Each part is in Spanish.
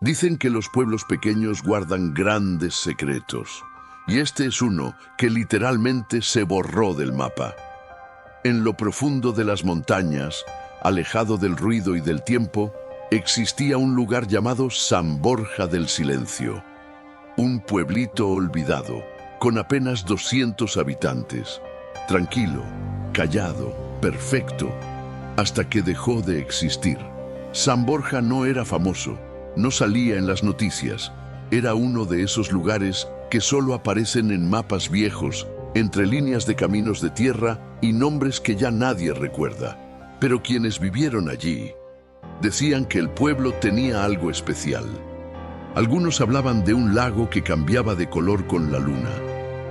Dicen que los pueblos pequeños guardan grandes secretos, y este es uno que literalmente se borró del mapa. En lo profundo de las montañas, alejado del ruido y del tiempo, existía un lugar llamado San Borja del Silencio, un pueblito olvidado, con apenas 200 habitantes, tranquilo, callado, perfecto, hasta que dejó de existir. San Borja no era famoso, no salía en las noticias, era uno de esos lugares que solo aparecen en mapas viejos, entre líneas de caminos de tierra y nombres que ya nadie recuerda. Pero quienes vivieron allí decían que el pueblo tenía algo especial. Algunos hablaban de un lago que cambiaba de color con la luna,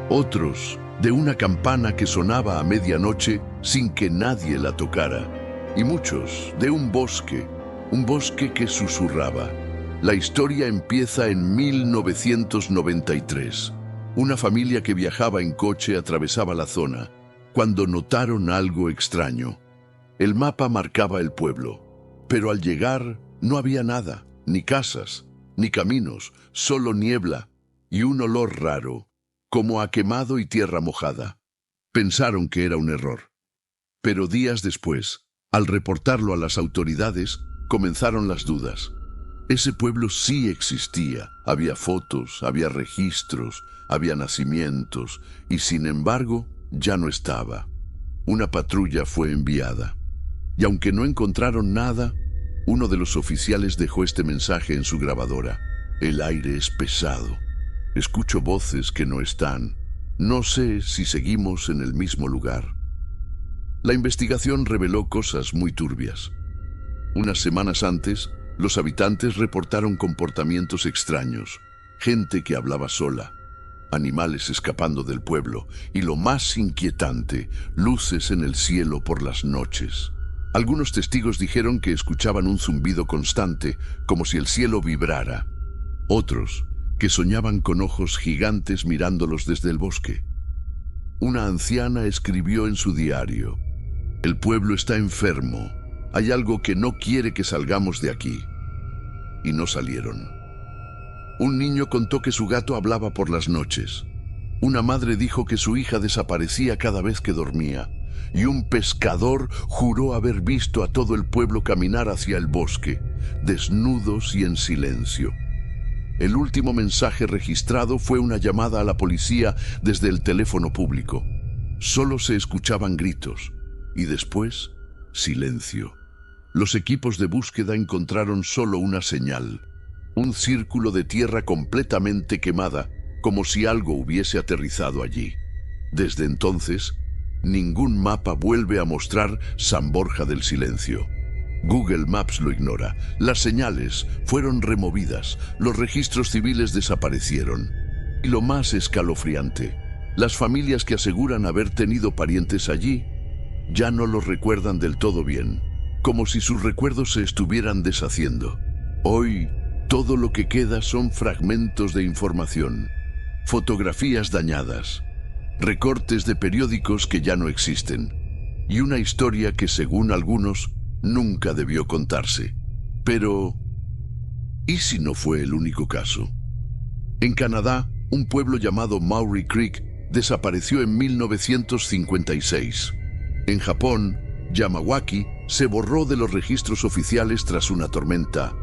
otros de una campana que sonaba a medianoche sin que nadie la tocara, y muchos de un bosque que susurraba. La historia empieza en 1993. Una familia que viajaba en coche atravesaba la zona, cuando notaron algo extraño. El mapa marcaba el pueblo, pero al llegar no había nada, ni casas, ni caminos, solo niebla y un olor raro, como a quemado y tierra mojada. Pensaron que era un error. Pero días después, al reportarlo a las autoridades, comenzaron las dudas. Ese pueblo sí existía, había fotos, había registros, había nacimientos, y sin embargo, ya no estaba. Una patrulla fue enviada. Y aunque no encontraron nada, uno de los oficiales dejó este mensaje en su grabadora. El aire es pesado. Escucho voces que no están. No sé si seguimos en el mismo lugar. La investigación reveló cosas muy turbias. Unas semanas antes, los habitantes reportaron comportamientos extraños. Gente que hablaba sola, animales escapando del pueblo y, lo más inquietante, luces en el cielo por las noches. Algunos testigos dijeron que escuchaban un zumbido constante, como si el cielo vibrara. Otros, que soñaban con ojos gigantes mirándolos desde el bosque. Una anciana escribió en su diario: «El pueblo está enfermo. Hay algo que no quiere que salgamos de aquí». Y no salieron. Un niño contó que su gato hablaba por las noches. Una madre dijo que su hija desaparecía cada vez que dormía. Y un pescador juró haber visto a todo el pueblo caminar hacia el bosque, desnudos y en silencio. El último mensaje registrado fue una llamada a la policía desde el teléfono público. Solo se escuchaban gritos, y después, silencio. Los equipos de búsqueda encontraron solo una señal: un círculo de tierra completamente quemada, como si algo hubiese aterrizado allí. Desde entonces, ningún mapa vuelve a mostrar San Borja del Silencio. Google Maps lo ignora, las señales fueron removidas, los registros civiles desaparecieron. Y lo más escalofriante, las familias que aseguran haber tenido parientes allí ya no los recuerdan del todo bien, como si sus recuerdos se estuvieran deshaciendo. Hoy, todo lo que queda son fragmentos de información, fotografías dañadas, recortes de periódicos que ya no existen, y una historia que, según algunos, nunca debió contarse. Pero, ¿y si no fue el único caso? En Canadá, un pueblo llamado Maury Creek desapareció en 1956. En Japón, Yamawaki se borró de los registros oficiales tras una tormenta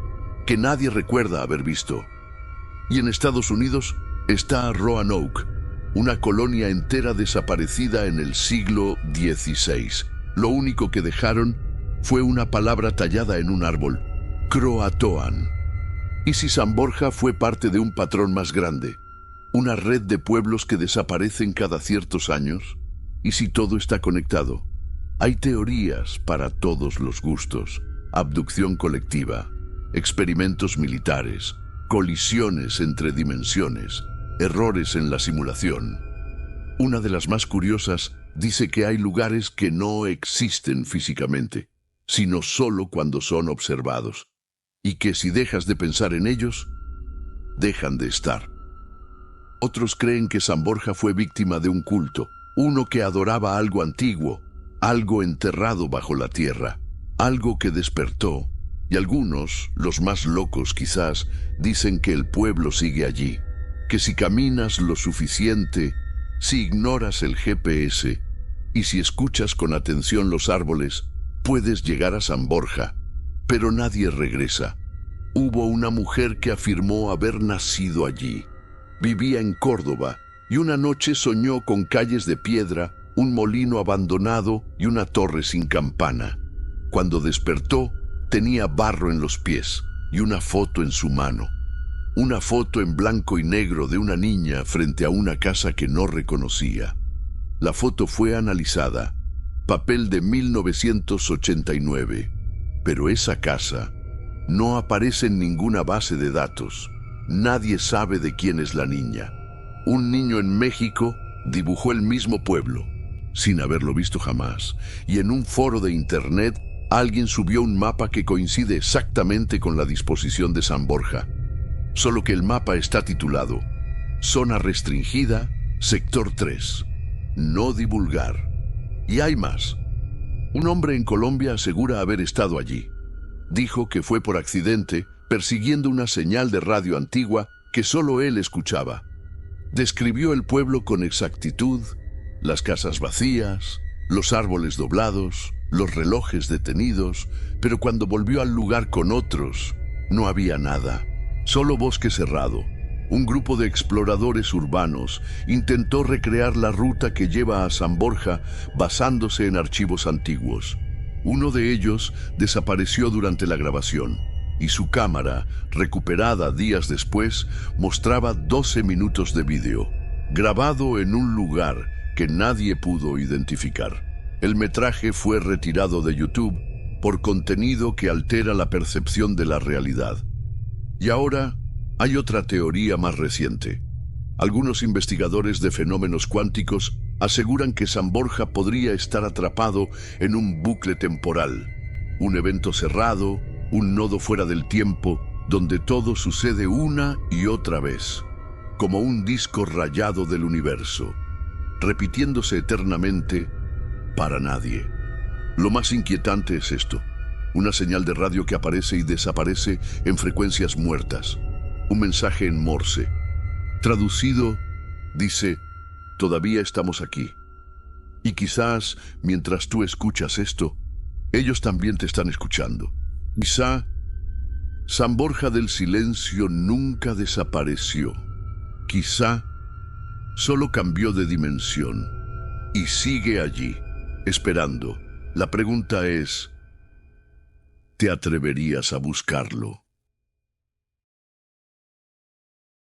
que nadie recuerda haber visto. Y en Estados Unidos está Roanoke, una colonia entera desaparecida en el siglo XVI. Lo único que dejaron fue una palabra tallada en un árbol: Croatoan. ¿Y si San Borja fue parte de un patrón más grande? ¿Una red de pueblos que desaparecen cada ciertos años? ¿Y si todo está conectado? Hay teorías para todos los gustos: abducción colectiva, experimentos militares, colisiones entre dimensiones, errores en la simulación. Una de las más curiosas dice que hay lugares que no existen físicamente, sino solo cuando son observados, y que si dejas de pensar en ellos, dejan de estar. Otros creen que San Borja fue víctima de un culto, uno que adoraba algo antiguo, algo enterrado bajo la tierra, algo que despertó Y algunos, los más locos quizás, dicen que el pueblo sigue allí, que si caminas lo suficiente, si ignoras el GPS y si escuchas con atención los árboles, puedes llegar a San Borja. Pero nadie regresa. Hubo una mujer que afirmó haber nacido allí. Vivía en Córdoba y una noche soñó con calles de piedra, un molino abandonado y una torre sin campana. Cuando despertó, tenía barro en los pies y una foto en su mano. Una foto en blanco y negro de una niña frente a una casa que no reconocía. La foto fue analizada. Papel de 1989. Pero esa casa no aparece en ninguna base de datos. Nadie sabe de quién es la niña. Un niño en México dibujó el mismo pueblo, sin haberlo visto jamás, y en un foro de internet alguien subió un mapa que coincide exactamente con la disposición de San Borja. Solo que el mapa está titulado Zona Restringida, Sector 3. No divulgar. Y hay más. Un hombre en Colombia asegura haber estado allí. Dijo que fue por accidente, persiguiendo una señal de radio antigua que solo él escuchaba. Describió el pueblo con exactitud, las casas vacías, los árboles doblados, los relojes detenidos, pero cuando volvió al lugar con otros, no había nada, solo bosque cerrado. Un grupo de exploradores urbanos intentó recrear la ruta que lleva a San Borja basándose en archivos antiguos. Uno de ellos desapareció durante la grabación y su cámara, recuperada días después, mostraba 12 minutos de vídeo, grabado en un lugar que nadie pudo identificar. El metraje fue retirado de YouTube por contenido que altera la percepción de la realidad. Y ahora hay otra teoría más reciente. Algunos investigadores de fenómenos cuánticos aseguran que San Borja podría estar atrapado en un bucle temporal, un evento cerrado, un nodo fuera del tiempo, donde todo sucede una y otra vez, como un disco rayado del universo, repitiéndose eternamente para nadie. Lo más inquietante es esto: una señal de radio que aparece y desaparece en frecuencias muertas. Un mensaje en Morse. Traducido, dice: todavía estamos aquí. Y quizás, mientras tú escuchas esto, ellos también te están escuchando. Quizá San Borja del Silencio nunca desapareció. Quizá solo cambió de dimensión y sigue allí, esperando. La pregunta es: ¿te atreverías a buscarlo?